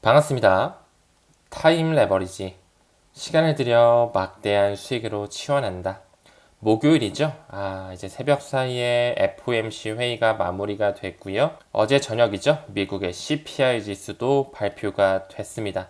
반갑습니다. 타임 레버리지. 시간을 들여 막대한 수익으로 치환한다. 목요일이죠. 이제 새벽 사이에 FOMC 회의가 마무리가 됐고요. 어제 저녁이죠. 미국의 CPI 지수도 발표가 됐습니다.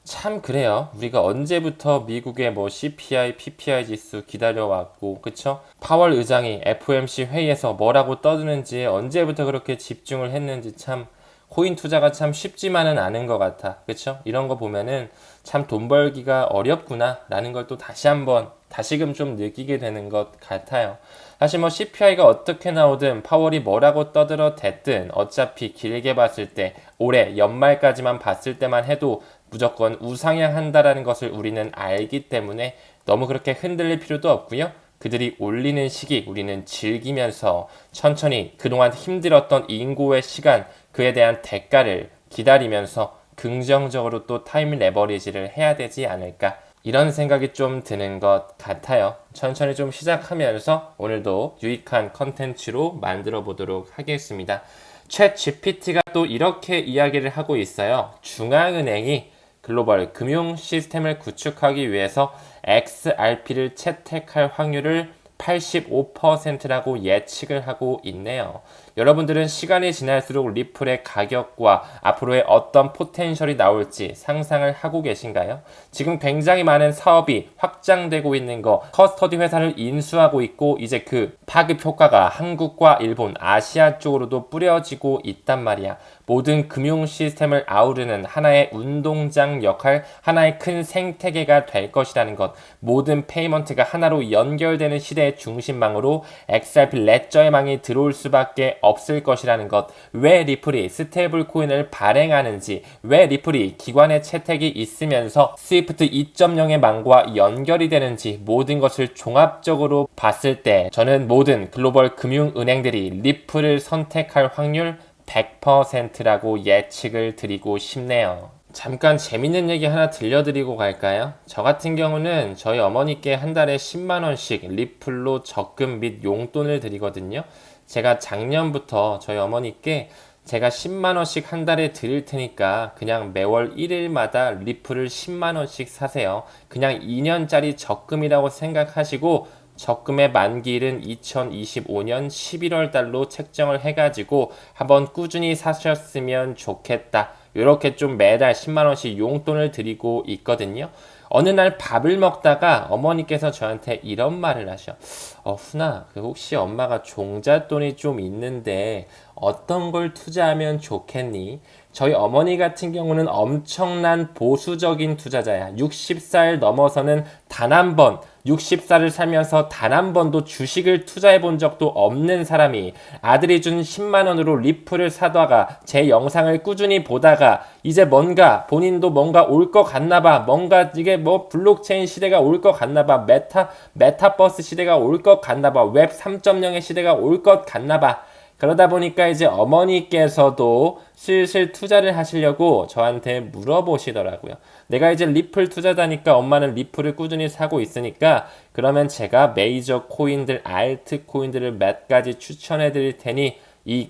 참 그래요. 우리가 언제부터 미국의 CPI, PPI 지수 기다려왔고, 그쵸? 파월 의장이 FOMC 회의에서 뭐라고 떠드는지 언제부터 그렇게 집중을 했는지 참 코인 투자가 참 쉽지만은 않은 것 같아. 그쵸? 이런 거 보면은 참 돈 벌기가 어렵구나 라는 걸 또 다시금 좀 느끼게 되는 것 같아요. 사실 CPI가 어떻게 나오든 파월이 뭐라고 떠들어 댔든 어차피 길게 봤을 때 올해 연말까지만 봤을 때만 해도 무조건 우상향한다라는 것을 우리는 알기 때문에 너무 그렇게 흔들릴 필요도 없고요. 그들이 올리는 시기 우리는 즐기면서 천천히 그동안 힘들었던 인고의 시간 그에 대한 대가를 기다리면서 긍정적으로 또 타임 레버리지를 해야 되지 않을까 이런 생각이 좀 드는 것 같아요. 천천히 좀 시작하면서 오늘도 유익한 컨텐츠로 만들어 보도록 하겠습니다. 챗 GPT가 또 이렇게 이야기를 하고 있어요. 중앙은행이 글로벌 금융 시스템을 구축하기 위해서 XRP를 채택할 확률을 85%라고 예측을 하고 있네요. 여러분들은 시간이 지날수록 리플의 가격과 앞으로의 어떤 포텐셜이 나올지 상상을 하고 계신가요? 지금 굉장히 많은 사업이 확장되고 있는 거, 커스터디 회사를 인수하고 있고 이제 그 파급 효과가 한국과 일본, 아시아 쪽으로도 뿌려지고 있단 말이야. 모든 금융 시스템을 아우르는 하나의 운동장 역할, 하나의 큰 생태계가 될 것이라는 것, 모든 페이먼트가 하나로 연결되는 시대의 중심망으로 XRP 레저의 망이 들어올 수밖에 없을 것이라는 것, 왜 리플이 스테이블 코인을 발행하는지, 왜 리플이 기관의 채택이 있으면서 스위프트 2.0의 망과 연결이 되는지 모든 것을 종합적으로 봤을 때 저는 모든 글로벌 금융은행들이 리플을 선택할 확률 100%라고 예측을 드리고 싶네요. 잠깐 재밌는 얘기 하나 들려드리고 갈까요? 저 같은 경우는 저희 어머니께 한 달에 10만원씩 리플로 적금 및 용돈을 드리거든요. 제가 작년부터 저희 어머니께 제가 10만원씩 한 달에 드릴 테니까 그냥 매월 1일마다 리플을 10만원씩 사세요. 그냥 2년짜리 적금이라고 생각하시고 적금의 만기일은 2025년 11월 달로 책정을 해가지고 한번 꾸준히 사셨으면 좋겠다. 이렇게 좀 매달 10만원씩 용돈을 드리고 있거든요. 어느 날 밥을 먹다가 어머니께서 저한테 이런 말을 하셔. 훈아, 혹시 엄마가 종잣돈이 좀 있는데 어떤 걸 투자하면 좋겠니? 저희 어머니 같은 경우는 엄청난 보수적인 투자자야. 60살 넘어서는 단 한 번 60살을 살면서 단 한 번도 주식을 투자해 본 적도 없는 사람이 아들이 준 10만원으로 리플을 사다가 제 영상을 꾸준히 보다가 이제 본인도 뭔가 올 것 같나봐. 뭔가 이게 블록체인 시대가 올 것 같나봐. 메타버스 시대가 올 것 같나봐. 웹 3.0의 시대가 올 것 같나봐. 그러다 보니까 이제 어머니께서도 슬슬 투자를 하시려고 저한테 물어보시더라고요. 내가 이제 리플 투자자니까 엄마는 리플을 꾸준히 사고 있으니까 그러면 제가 메이저 코인들, 알트 코인들을 몇 가지 추천해 드릴 테니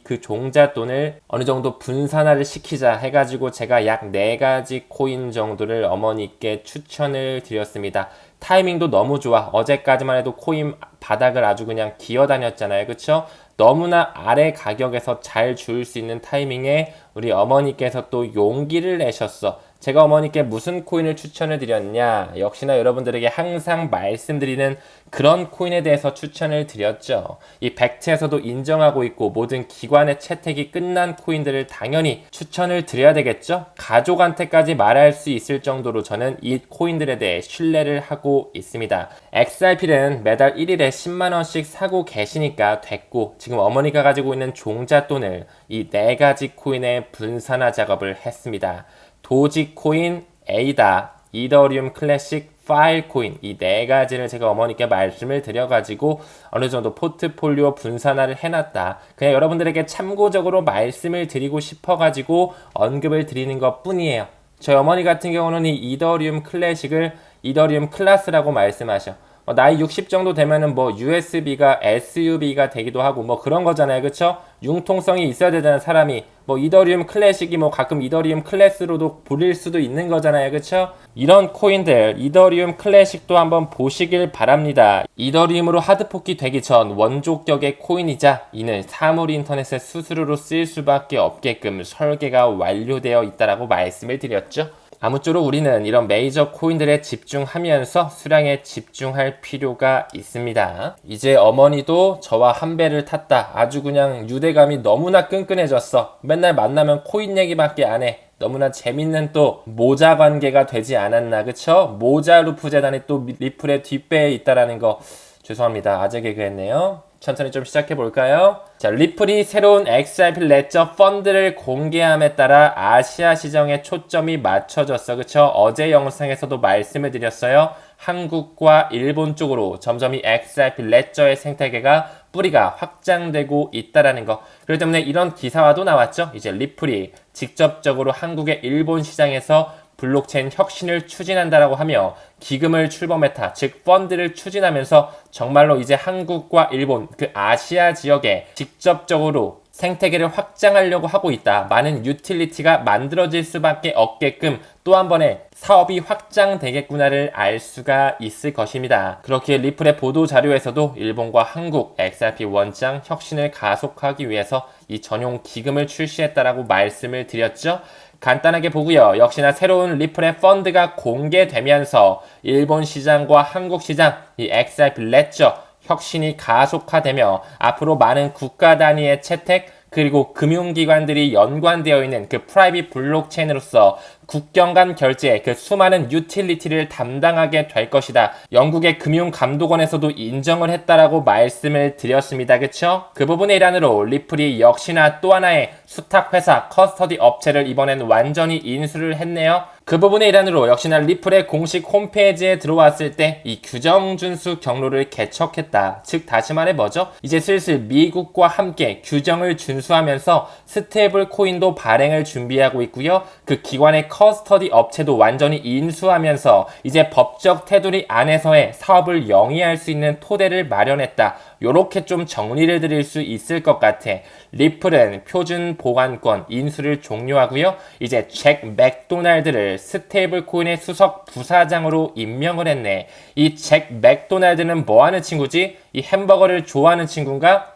그 종잣돈을 어느 정도 분산화를 시키자 해가지고 제가 약 4가지 코인 정도를 어머니께 추천을 드렸습니다. 타이밍도 너무 좋아. 어제까지만 해도 코인 바닥을 아주 그냥 기어다녔잖아요. 그쵸? 너무나 아래 가격에서 잘 줄 수 있는 타이밍에 우리 어머니께서 또 용기를 내셨어. 제가 어머니께 무슨 코인을 추천을 드렸냐? 역시나 여러분들에게 항상 말씀드리는 그런 코인에 대해서 추천을 드렸죠. 이 팩트에서도 인정하고 있고 모든 기관의 채택이 끝난 코인들을 당연히 추천을 드려야 되겠죠? 가족한테까지 말할 수 있을 정도로 저는 이 코인들에 대해 신뢰를 하고 있습니다. XRP는 매달 1일에 10만원씩 사고 계시니까 됐고 지금 어머니가 가지고 있는 종잣돈을 이 4가지 코인의 분산화 작업을 했습니다. 도지코인, 에이다, 이더리움 클래식, 파일코인 이 4가지를 제가 어머니께 말씀을 드려가지고 어느 정도 포트폴리오 분산화를 해놨다. 그냥 여러분들에게 참고적으로 말씀을 드리고 싶어가지고 언급을 드리는 것 뿐이에요. 저희 어머니 같은 경우는 이 이더리움 클래식을 이더리움 클래스라고 말씀하셔. 나이 60 정도 되면은 뭐 USB가 SUV가 되기도 하고 뭐 그런 거잖아요. 그쵸? 융통성이 있어야 되잖아요. 사람이 뭐 이더리움 클래식이 뭐 가끔 이더리움 클래스로도 부릴 수도 있는 거잖아요. 그쵸? 이런 코인들 이더리움 클래식도 한번 보시길 바랍니다. 이더리움으로 하드포키 되기 전 원조격의 코인이자 이는 사물 인터넷의 수수료로 쓰일 수밖에 없게끔 설계가 완료되어 있다라고 말씀을 드렸죠. 아무쪼록 우리는 이런 메이저 코인들에 집중하면서 수량에 집중할 필요가 있습니다. 이제 어머니도 저와 한 배를 탔다. 아주 그냥 유대감이 너무나 끈끈해졌어. 맨날 만나면 코인 얘기밖에 안 해. 너무나 재밌는 또 모자 관계가 되지 않았나, 그쵸? 모자 루프 재단이 또 리플의 뒷배에 있다라는 거 죄송합니다. 아재 개그 했네요. 천천히 좀 시작해 볼까요? 자, 리플이 새로운 XRP 레저 펀드를 공개함에 따라 아시아 시장에 초점이 맞춰졌어. 그쵸? 어제 영상에서도 말씀을 드렸어요. 한국과 일본 쪽으로 점점 이 XRP 레저의 생태계가 뿌리가 확장되고 있다라는 거. 그렇기 때문에 이런 기사와도 나왔죠. 이제 리플이 직접적으로 한국의 일본 시장에서 블록체인 혁신을 추진한다라고 하며 기금을 출범했다. 즉 펀드를 추진하면서 정말로 이제 한국과 일본 그 아시아 지역에 직접적으로 생태계를 확장하려고 하고 있다. 많은 유틸리티가 만들어질 수밖에 없게끔 또 한 번의 사업이 확장되겠구나를 알 수가 있을 것입니다. 그렇기에 리플의 보도 자료에서도 일본과 한국 XRP 원장 혁신을 가속하기 위해서 이 전용 기금을 출시했다라고 말씀을 드렸죠. 간단하게 보고요. 역시나 새로운 리플의 펀드가 공개되면서 일본 시장과 한국 시장 이 XRP 레저 혁신이 가속화되며 앞으로 많은 국가 단위의 채택 그리고 금융기관들이 연관되어 있는 그 프라이빗 블록체인으로서 국경 간 결제, 그 수많은 유틸리티를 담당하게 될 것이다. 영국의 금융감독원에서도 인정을 했다라고 말씀을 드렸습니다. 그쵸? 그 부분의 일환으로 리플이 역시나 또 하나의 수탁회사, 커스터디 업체를 이번엔 완전히 인수를 했네요. 그 부분의 일환으로 역시나 리플의 공식 홈페이지에 들어왔을 때 이 규정 준수 경로를 개척했다. 즉 다시 말해 뭐죠? 이제 슬슬 미국과 함께 규정을 준수하면서 스테이블 코인도 발행을 준비하고 있고요. 그 기관의 커스터디 업체도 완전히 인수하면서 이제 법적 테두리 안에서의 사업을 영위할 수 있는 토대를 마련했다. 요렇게 좀 정리를 드릴 수 있을 것 같아. 리플은 표준 보관권 인수를 종료하고요. 이제 잭 맥도날드를 스테이블 코인의 수석 부사장으로 임명을 했네. 이 잭 맥도날드는 뭐 하는 친구지? 이 햄버거를 좋아하는 친구인가?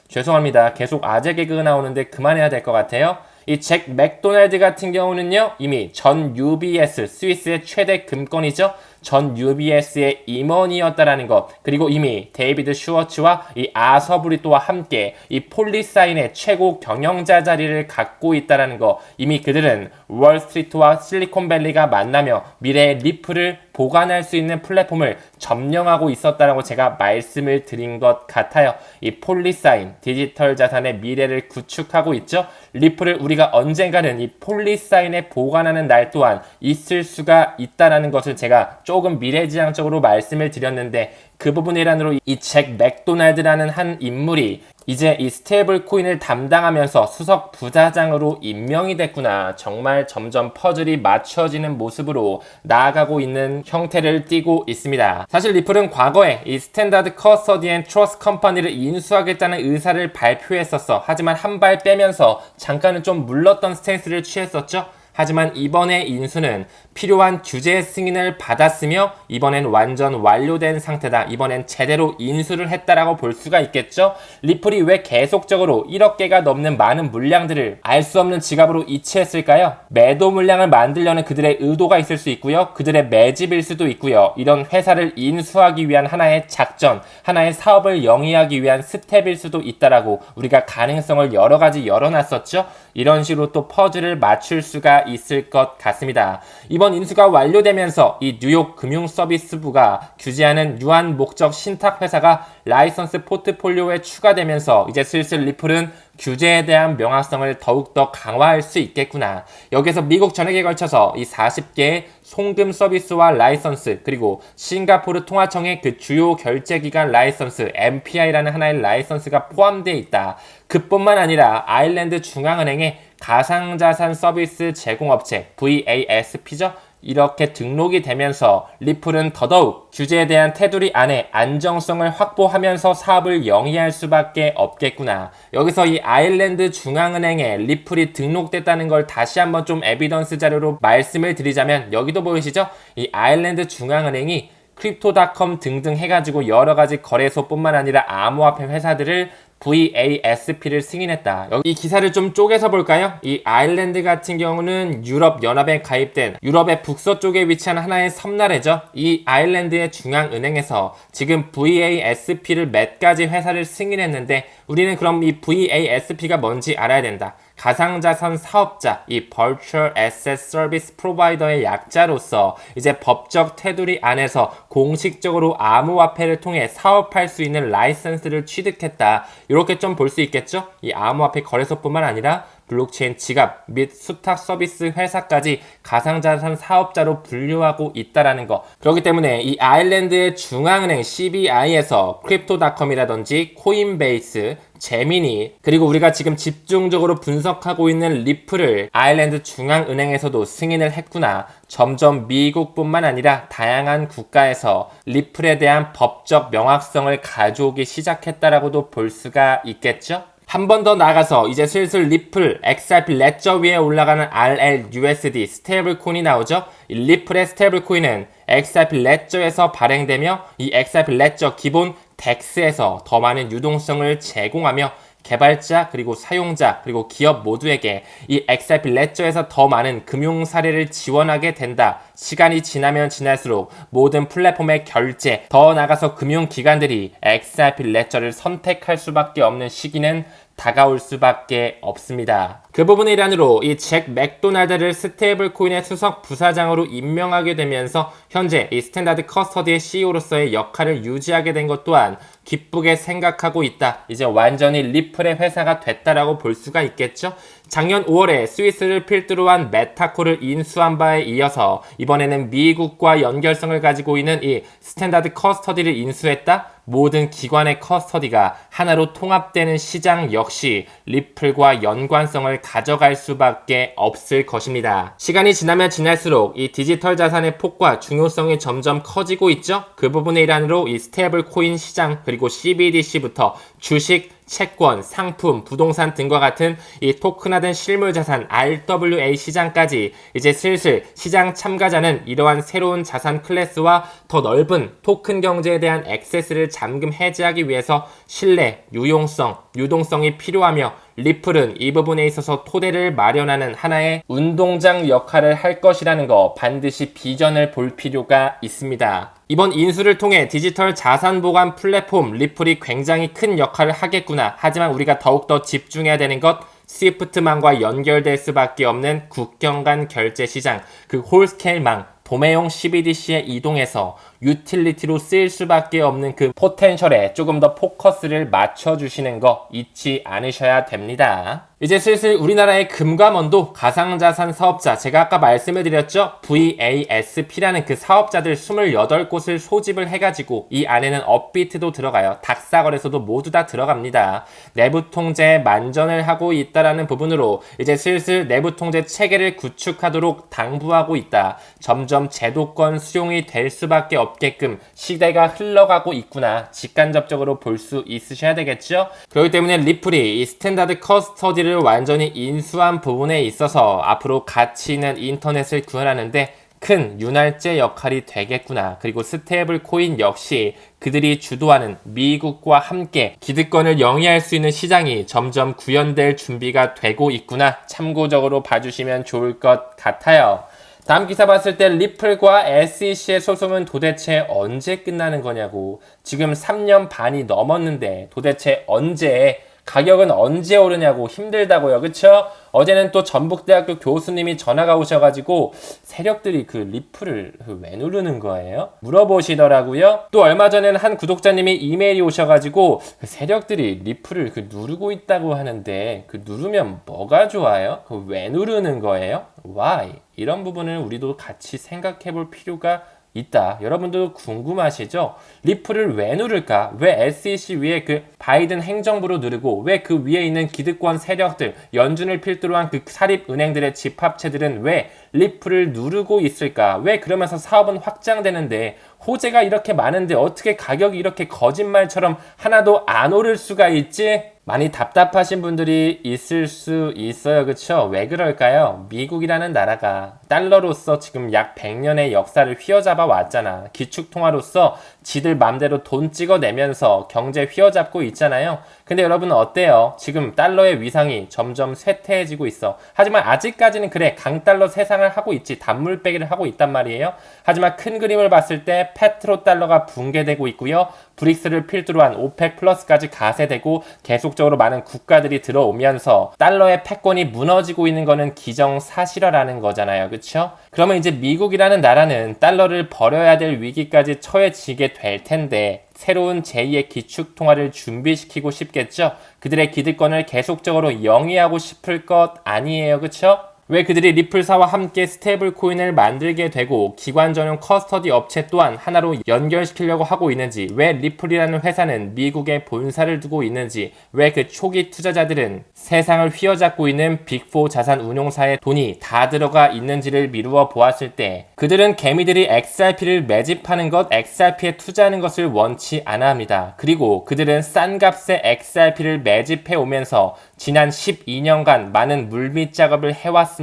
죄송합니다. 계속 아재 개그가 나오는데 그만해야 될 것 같아요. 이 잭 맥도날드 같은 경우는요, 이미 전 UBS, 스위스의 최대 금권이죠. 전 UBS의 임원이었다라는 것, 그리고 이미 데이비드 슈워츠와 이 아서브리토와 함께 이 폴리사인의 최고 경영자 자리를 갖고 있다라는 것, 이미 그들은 월스트리트와 실리콘밸리가 만나며 미래의 리플을 보관할 수 있는 플랫폼을 점령하고 있었다라고 제가 말씀을 드린 것 같아요. 이 폴리사인, 디지털 자산의 미래를 구축하고 있죠. 리플을 우리가 언젠가는 이 폴리사인에 보관하는 날 또한 있을 수가 있다라는 것을 제가 조금 미래지향적으로 말씀을 드렸는데 그 부분의 일환으로 이 잭 맥도날드라는 한 인물이 이제 이 스테이블 코인을 담당하면서 수석 부사장으로 임명이 됐구나. 정말 점점 퍼즐이 맞춰지는 모습으로 나아가고 있는 형태를 띠고 있습니다. 사실 리플은 과거에 이 스탠다드 커스터디 앤 트러스트 컴퍼니를 인수하겠다는 의사를 발표했었어. 하지만 한 발 빼면서 잠깐은 좀 물렀던 스탠스를 취했었죠. 하지만 이번의 인수는 필요한 규제 승인을 받았으며 이번엔 완전 완료된 상태다. 이번엔 제대로 인수를 했다라고 볼 수가 있겠죠. 리플이 왜 계속적으로 1억 개가 넘는 많은 물량들을 알 수 없는 지갑으로 이체했을까요? 매도 물량을 만들려는 그들의 의도가 있을 수 있고요. 그들의 매집일 수도 있고요. 이런 회사를 인수하기 위한 하나의 작전, 하나의 사업을 영위하기 위한 스텝일 수도 있다라고 우리가 가능성을 여러 가지 열어놨었죠. 이런 식으로 또 퍼즐을 맞출 수가 있을 것 같습니다. 이번 인수가 완료되면서 이 뉴욕 금융서비스부가 규제하는 유한 목적 신탁 회사가 라이선스 포트폴리오에 추가되면서 이제 슬슬 리플은 규제에 대한 명확성을 더욱더 강화할 수 있겠구나. 여기서 미국 전역에 걸쳐서 이 40개의 송금 서비스와 라이선스 그리고 싱가포르 통화청의 그 주요 결제기관 라이선스 MPI라는 하나의 라이선스가 포함되어 있다. 그뿐만 아니라 아일랜드 중앙은행의 가상자산 서비스 제공업체 VASP죠. 이렇게 등록이 되면서 리플은 더더욱 규제에 대한 테두리 안에 안정성을 확보하면서 사업을 영위할 수밖에 없겠구나. 여기서 이 아일랜드 중앙은행에 리플이 등록됐다는 걸 다시 한번 좀 에비던스 자료로 말씀을 드리자면 여기도 보이시죠? 이 아일랜드 중앙은행이 크립토닷컴 등등 해가지고 여러가지 거래소뿐만 아니라 암호화폐 회사들을 VASP를 승인했다. 여기 이 기사를 좀 쪼개서 볼까요? 이 아일랜드 같은 경우는 유럽연합에 가입된 유럽의 북서쪽에 위치한 하나의 섬나라죠. 이 아일랜드의 중앙은행에서 지금 VASP를 몇 가지 회사를 승인했는데 우리는 그럼 이 VASP가 뭔지 알아야 된다. 가상자산 사업자, 이 Virtual Asset Service Provider의 약자로서 이제 법적 테두리 안에서 공식적으로 암호화폐를 통해 사업할 수 있는 라이선스를 취득했다. 이렇게 좀 볼 수 있겠죠? 이 암호화폐 거래소뿐만 아니라 블록체인 지갑 및 수탁 서비스 회사까지 가상자산 사업자로 분류하고 있다라는 거. 그렇기 때문에 이 아일랜드의 중앙은행 CBI에서 크립토닷컴이라든지 코인베이스, 제미니, 그리고 우리가 지금 집중적으로 분석하고 있는 리플을 아일랜드 중앙은행에서도 승인을 했구나. 점점 미국뿐만 아니라 다양한 국가에서 리플에 대한 법적 명확성을 가져오기 시작했다라고도 볼 수가 있겠죠? 한 번 더 나가서 이제 슬슬 리플, XRP 레저 위에 올라가는 RLUSD 스테이블 코인이 나오죠. 이 리플의 스테이블 코인은 XRP 레저에서 발행되며 이 XRP 레저 기본 DEX에서 더 많은 유동성을 제공하며 개발자 그리고 사용자 그리고 기업 모두에게 이 XRP 레저에서 더 많은 금융 사례를 지원하게 된다. 시간이 지나면 지날수록 모든 플랫폼의 결제, 더 나아가서 금융기관들이 XRP 레저를 선택할 수밖에 없는 시기는 다가올 수밖에 없습니다. 그 부분의 일환으로 이 잭 맥도날드를 스테이블 코인의 수석 부사장으로 임명하게 되면서 현재 이 스탠다드 커스터디의 CEO로서의 역할을 유지하게 된 것 또한 기쁘게 생각하고 있다. 이제 완전히 리플의 회사가 됐다라고 볼 수가 있겠죠. 작년 5월에 스위스를 필두로 한 메타코를 인수한 바에 이어서 이번에는 미국과 연결성을 가지고 있는 이 스탠다드 커스터디를 인수했다. 모든 기관의 커스터디가 하나로 통합되는 시장 역시 리플과 연관성을 가져갈 수밖에 없을 것입니다. 시간이 지나면 지날수록 이 디지털 자산의 폭과 중요성이 점점 커지고 있죠. 그 부분의 일환으로 이 스테이블 코인 시장 그리고 CBDC부터 주식, 채권, 상품, 부동산 등과 같은 이 토큰화된 실물자산 RWA 시장까지 이제 슬슬 시장 참가자는 이러한 새로운 자산 클래스와 더 넓은 토큰 경제에 대한 액세스를 잠금 해제하기 위해서 신뢰, 유용성, 유동성이 필요하며 리플은 이 부분에 있어서 토대를 마련하는 하나의 운동장 역할을 할 것이라는 거 반드시 비전을 볼 필요가 있습니다. 이번 인수를 통해 디지털 자산 보관 플랫폼 리플이 굉장히 큰 역할을 하겠구나. 하지만 우리가 더욱더 집중해야 되는 것 스위프트망과 연결될 수밖에 없는 국경 간 결제 시장, 그 홀스케일망, 도매용 CBDC에 이동해서 유틸리티로 쓰일 수밖에 없는 그 포텐셜에 조금 더 포커스를 맞춰주시는 거 잊지 않으셔야 됩니다. 이제 슬슬 우리나라의 금감원도 가상자산 사업자, 제가 아까 말씀을 드렸죠? VASP라는 그 사업자들 28곳을 소집을 해가지고 이 안에는 업비트도 들어가요. 닥사거래소도 모두 다 들어갑니다. 내부 통제에 만전을 하고 있다라는 부분으로 이제 슬슬 내부 통제 체계를 구축하도록 당부하고 있다. 점점 제도권 수용이 될 수밖에 없게끔 시대가 흘러가고 있구나. 직간접적으로 볼 수 있으셔야 되겠죠? 그렇기 때문에 리플이 이 스탠다드 커스터디를 완전히 인수한 부분에 있어서 앞으로 가치 있는 인터넷을 구현하는데 큰 윤활제 역할이 되겠구나. 그리고 스테이블 코인 역시 그들이 주도하는 미국과 함께 기득권을 영위할 수 있는 시장이 점점 구현될 준비가 되고 있구나. 참고적으로 봐주시면 좋을 것 같아요. 다음 기사 봤을 때 리플과 SEC의 소송은 도대체 언제 끝나는 거냐고. 지금 3년 반이 넘었는데 도대체 언제, 가격은 언제 오르냐고. 힘들다고요. 그쵸? 어제는 또 전북대학교 교수님이 전화가 오셔가지고 세력들이 그 리플을 왜 누르는 거예요? 물어보시더라고요. 또 얼마 전에는 한 구독자님이 이메일이 오셔가지고 그 세력들이 리플을 그 누르고 있다고 하는데 그 누르면 뭐가 좋아요? 그 왜 누르는 거예요? Why? 이런 부분을 우리도 같이 생각해 볼 필요가 있다. 여러분도 궁금하시죠? 리플을 왜 누를까? 왜 SEC 위에 그 바이든 행정부로 누르고 왜 그 위에 있는 기득권 세력들, 연준을 필두로 한 그 사립은행들의 집합체들은 왜 리플을 누르고 있을까? 왜 그러면서 사업은 확장되는데 호재가 이렇게 많은데 어떻게 가격이 이렇게 거짓말처럼 하나도 안 오를 수가 있지? 많이 답답하신 분들이 있을 수 있어요. 그쵸? 왜 그럴까요? 미국이라는 나라가 달러로서 지금 약 100년의 역사를 휘어잡아 왔잖아. 기축통화로서 지들 맘대로 돈 찍어내면서 경제 휘어잡고 있잖아요. 근데 여러분 어때요? 지금 달러의 위상이 점점 쇠퇴해지고 있어. 하지만 아직까지는 그래, 강달러 세상을 하고 있지. 단물빼기를 하고 있단 말이에요. 하지만 큰 그림을 봤을 때 페트로달러가 붕괴되고 있고요. 브릭스를 필두로 한 오펙 플러스까지 가세되고 계속적으로 많은 국가들이 들어오면서 달러의 패권이 무너지고 있는 거는 기정사실화라는 거잖아요. 그쵸? 그러면 이제 미국이라는 나라는 달러를 버려야 될 위기까지 처해지게 될 텐데 새로운 제2의 기축통화를 준비시키고 싶겠죠? 그들의 기득권을 계속적으로 영위하고 싶을 것 아니에요. 그쵸? 왜 그들이 리플사와 함께 스테이블 코인을 만들게 되고 기관 전용 커스터디 업체 또한 하나로 연결시키려고 하고 있는지, 왜 리플이라는 회사는 미국에 본사를 두고 있는지, 왜 그 초기 투자자들은 세상을 휘어잡고 있는 빅4 자산 운용사의 돈이 다 들어가 있는지를 미루어 보았을 때 그들은 개미들이 XRP를 매집하는 것, XRP에 투자하는 것을 원치 않아 합니다. 그리고 그들은 싼 값에 XRP를 매집해 오면서 지난 12년간 많은 물밑 작업을 해왔습니다.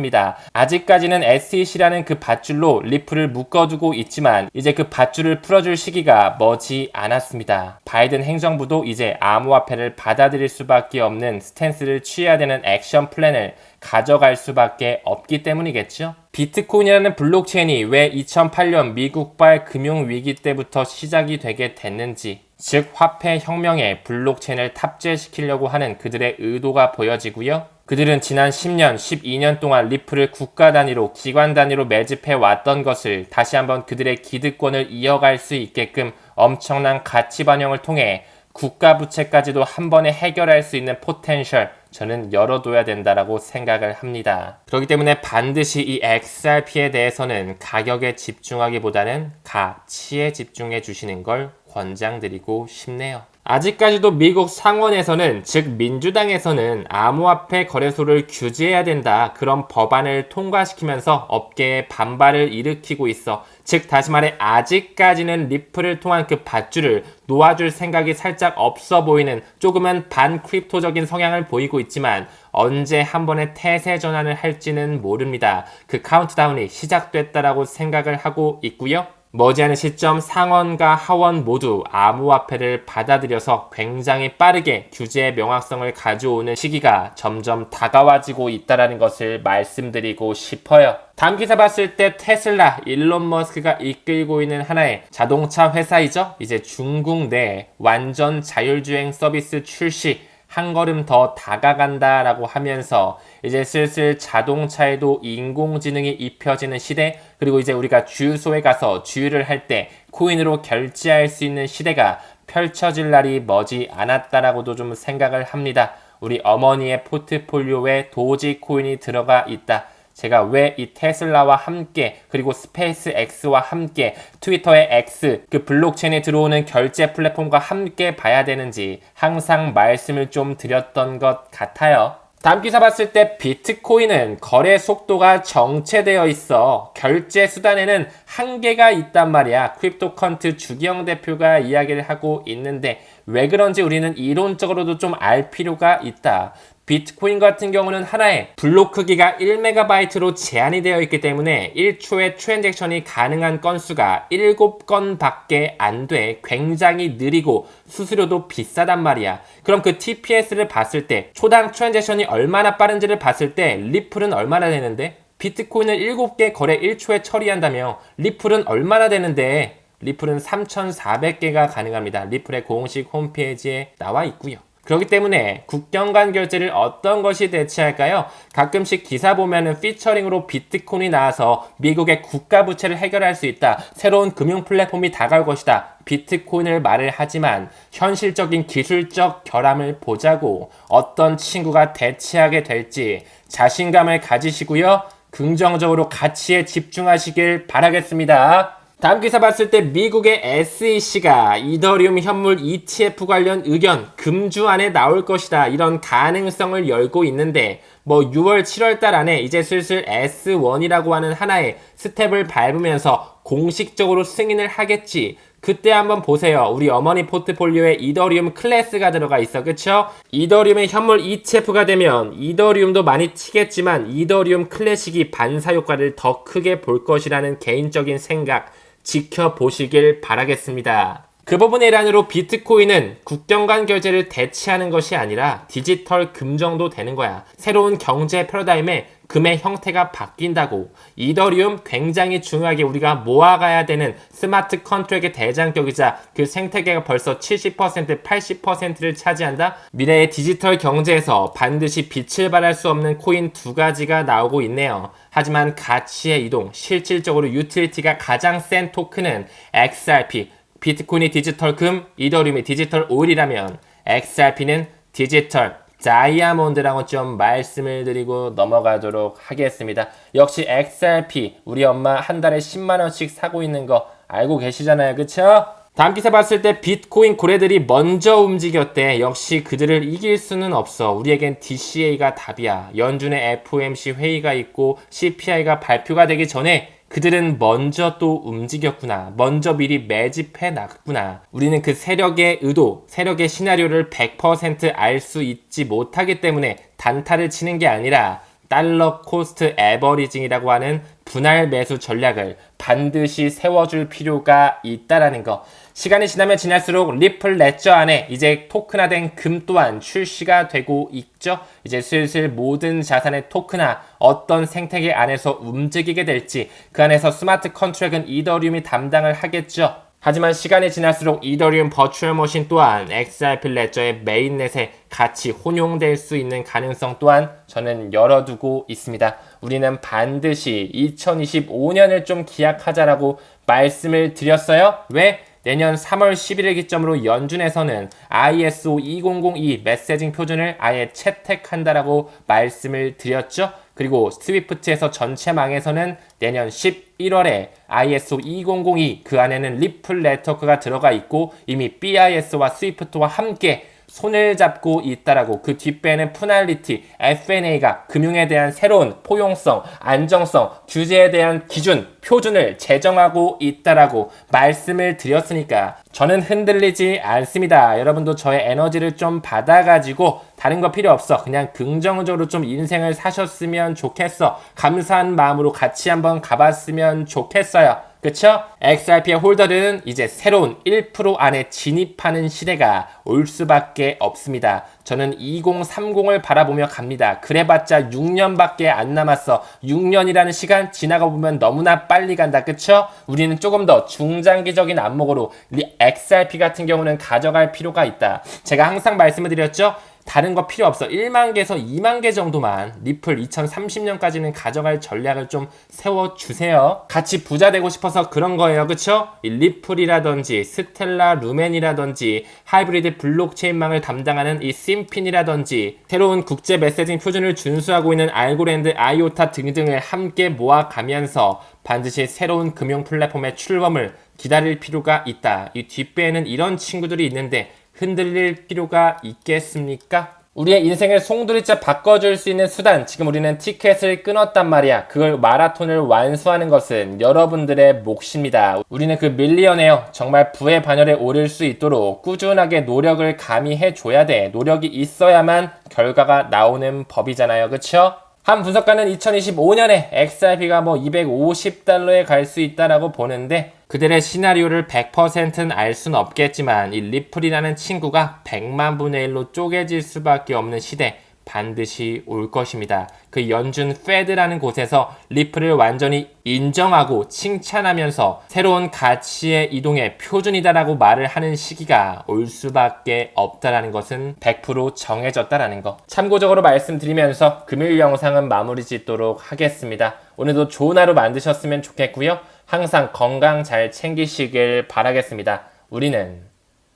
아직까지는 SEC라는 그 밧줄로 리플을 묶어두고 있지만 이제 그 밧줄을 풀어줄 시기가 머지 않았습니다. 바이든 행정부도 이제 암호화폐를 받아들일 수밖에 없는 스탠스를 취해야 되는 액션 플랜을 가져갈 수밖에 없기 때문이겠죠. 비트코인이라는 블록체인이 왜 2008년 미국발 금융위기 때부터 시작이 되게 됐는지, 즉 화폐 혁명에 블록체인을 탑재시키려고 하는 그들의 의도가 보여지고요. 그들은 지난 10년, 12년 동안 리플을 국가 단위로, 기관 단위로 매집해 왔던 것을 다시 한번 그들의 기득권을 이어갈 수 있게끔 엄청난 가치 반영을 통해 국가 부채까지도 한 번에 해결할 수 있는 포텐셜, 저는 열어둬야 된다라고 생각을 합니다. 그렇기 때문에 반드시 이 XRP에 대해서는 가격에 집중하기보다는 가치에 집중해 주시는 걸 권장드리고 싶네요. 아직까지도 미국 상원에서는, 즉 민주당에서는 암호화폐 거래소를 규제해야 된다, 그런 법안을 통과시키면서 업계에 반발을 일으키고 있어. 즉 다시 말해 아직까지는 리플을 통한 그 밧줄을 놓아줄 생각이 살짝 없어 보이는, 조금은 반크립토적인 성향을 보이고 있지만 언제 한 번에 태세 전환을 할지는 모릅니다. 그 카운트다운이 시작됐다라고 생각을 하고 있고요. 머지않은 시점 상원과 하원 모두 암호화폐를 받아들여서 굉장히 빠르게 규제의 명확성을 가져오는 시기가 점점 다가와지고 있다는 것을 말씀드리고 싶어요. 다음 기사 봤을 때 테슬라, 일론 머스크가 이끌고 있는 하나의 자동차 회사이죠. 이제 중국 내 완전 자율주행 서비스 출시, 한 걸음 더 다가간다라고 하면서 이제 슬슬 자동차에도 인공지능이 입혀지는 시대, 그리고 이제 우리가 주유소에 가서 주유를 할 때 코인으로 결제할 수 있는 시대가 펼쳐질 날이 머지 않았다라고도 좀 생각을 합니다. 우리 어머니의 포트폴리오에 도지 코인이 들어가 있다. 제가 왜 이 테슬라와 함께, 그리고 스페이스 X와 함께, 트위터의 X, 그 블록체인에 들어오는 결제 플랫폼과 함께 봐야 되는지 항상 말씀을 좀 드렸던 것 같아요. 다음 기사 봤을 때 비트코인은 거래 속도가 정체되어 있어. 결제 수단에는 한계가 있단 말이야. 크립토컨트 주기영 대표가 이야기를 하고 있는데 왜 그런지 우리는 이론적으로도 좀 알 필요가 있다. 비트코인 같은 경우는 하나의 블록 크기가 1MB로 제한이 되어 있기 때문에 1초에 트랜잭션이 가능한 건수가 7건 밖에 안 돼. 굉장히 느리고 수수료도 비싸단 말이야. 그럼 그 TPS를 봤을 때 초당 트랜잭션이 얼마나 빠른지를 봤을 때 리플은 얼마나 되는데? 비트코인을 7개 거래 1초에 처리한다며 리플은 얼마나 되는데? 리플은 3,400개가 가능합니다. 리플의 공식 홈페이지에 나와 있고요. 그렇기 때문에 국경 간 결제를 어떤 것이 대체할까요? 가끔씩 기사 보면은 피처링으로 비트코인이 나와서 미국의 국가 부채를 해결할 수 있다. 새로운 금융 플랫폼이 다가올 것이다. 비트코인을 말을 하지만 현실적인 기술적 결함을 보자고 어떤 친구가 대체하게 될지 자신감을 가지시고요. 긍정적으로 가치에 집중하시길 바라겠습니다. 다음 기사 봤을 때 미국의 SEC가 이더리움 현물 ETF 관련 의견 금주 안에 나올 것이다. 이런 가능성을 열고 있는데 6월, 7월 달 안에 이제 슬슬 S1이라고 하는 하나의 스텝을 밟으면서 공식적으로 승인을 하겠지. 그때 한번 보세요. 우리 어머니 포트폴리오에 이더리움 클래스가 들어가 있어. 그쵸? 이더리움의 현물 ETF가 되면 이더리움도 많이 튀겠지만 이더리움 클래식이 반사 효과를 더 크게 볼 것이라는 개인적인 생각 지켜보시길 바라겠습니다. 그 부분의 일환으로 비트코인은 국경 간 결제를 대체하는 것이 아니라 디지털 금 정도 되는 거야. 새로운 경제 패러다임에 금의 형태가 바뀐다고. 이더리움 굉장히 중요하게 우리가 모아가야 되는 스마트 컨트랙의 대장격이자 그 생태계가 벌써 70%, 80%를 차지한다? 미래의 디지털 경제에서 반드시 빛을 발할 수 없는 코인 두 가지가 나오고 있네요. 하지만 가치의 이동, 실질적으로 유틸리티가 가장 센 토큰은 XRP, 비트코인이 디지털 금, 이더리움이 디지털 오일이라면 XRP는 디지털 다이아몬드라고 좀 말씀을 드리고 넘어가도록 하겠습니다. 역시 XRP 우리 엄마 한 달에 10만원씩 사고 있는 거 알고 계시잖아요. 그쵸? 다음 기사 봤을 때 비트코인 고래들이 먼저 움직였대. 역시 그들을 이길 수는 없어. 우리에겐 DCA가 답이야. 연준의 FOMC 회의가 있고 CPI가 발표가 되기 전에 그들은 먼저 또 움직였구나. 먼저 미리 매집해 놨구나. 우리는 그 세력의 의도, 세력의 시나리오를 100% 알 수 있지 못하기 때문에 단타를 치는 게 아니라 달러 코스트 에버리징이라고 하는 분할 매수 전략을 반드시 세워줄 필요가 있다라는 거. 시간이 지나면 지날수록 리플 레저 안에 이제 토큰화된 금 또한 출시가 되고 있죠. 이제 슬슬 모든 자산의 토큰화 어떤 생태계 안에서 움직이게 될지 그 안에서 스마트 컨트랙은 이더리움이 담당을 하겠죠. 하지만 시간이 지날수록 이더리움 버추얼 머신 또한 XRP 레저의 메인넷에 같이 혼용될 수 있는 가능성 또한 저는 열어두고 있습니다. 우리는 반드시 2025년을 좀 기약하자라고 말씀을 드렸어요. 왜? 내년 3월 11일 기점으로 연준에서는 ISO 2002 메시징 표준을 아예 채택한다라고 말씀을 드렸죠. 그리고 스위프트에서 전체 망에서는 내년 11월에 ISO 2002 그 안에는 리플 네트워크가 들어가 있고 이미 BIS와 스위프트와 함께 손을 잡고 있다라고. 그 뒷배에는 푸날리티, FNA가 금융에 대한 새로운 포용성, 안정성, 규제에 대한 기준, 표준을 제정하고 있다라고 말씀을 드렸으니까 저는 흔들리지 않습니다. 여러분도 저의 에너지를 좀 받아가지고 다른 거 필요 없어. 그냥 긍정적으로 좀 인생을 사셨으면 좋겠어. 감사한 마음으로 같이 한번 가봤으면 좋겠어요. 그쵸? XRP의 홀더는 이제 새로운 1% 안에 진입하는 시대가 올 수밖에 없습니다. 저는 2030을 바라보며 갑니다. 그래봤자 6년밖에 안 남았어. 6년이라는 시간 지나가 보면 너무나 빨리 간다. 그쵸? 우리는 조금 더 중장기적인 안목으로 XRP 같은 경우는 가져갈 필요가 있다. 제가 항상 말씀을 드렸죠? 다른 거 필요 없어. 1만 개에서 2만 개 정도만 리플 2030년까지는 가져갈 전략을 좀 세워주세요. 같이 부자 되고 싶어서 그런 거예요. 그쵸? 이 리플이라든지 스텔라 루멘이라든지 하이브리드 블록체인망을 담당하는 이 심핀이라든지 새로운 국제 메시징 표준을 준수하고 있는 알고랜드, 아이오타 등등을 함께 모아가면서 반드시 새로운 금융 플랫폼의 출범을 기다릴 필요가 있다. 이 뒷배에는 이런 친구들이 있는데 흔들릴 필요가 있겠습니까? 우리의 인생을 송두리째 바꿔줄 수 있는 수단, 지금 우리는 티켓을 끊었단 말이야. 그걸 마라톤을 완수하는 것은 여러분들의 몫입니다. 우리는 그 밀리언웨어, 정말 부의 반열에 오를 수 있도록 꾸준하게 노력을 가미해줘야 돼. 노력이 있어야만 결과가 나오는 법이잖아요. 그쵸? 한 분석가는 2025년에 XRP가 250달러에 갈 수 있다라고 보는데 그들의 시나리오를 100%는 알 수는 없겠지만 이 리플이라는 친구가 100만 분의 1로 쪼개질 수밖에 없는 시대 반드시 올 것입니다. 그 연준 페드라는 곳에서 리플을 완전히 인정하고 칭찬하면서 새로운 가치의 이동의 표준이다라고 말을 하는 시기가 올 수밖에 없다라는 것은 100% 정해졌다라는 거. 참고적으로 말씀드리면서 금요일 영상은 마무리 짓도록 하겠습니다. 오늘도 좋은 하루 만드셨으면 좋겠고요. 항상 건강 잘 챙기시길 바라겠습니다. 우리는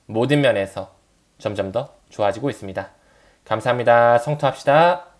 모든 면에서 점점 더 좋아지고 있습니다. 감사합니다. 성투합시다.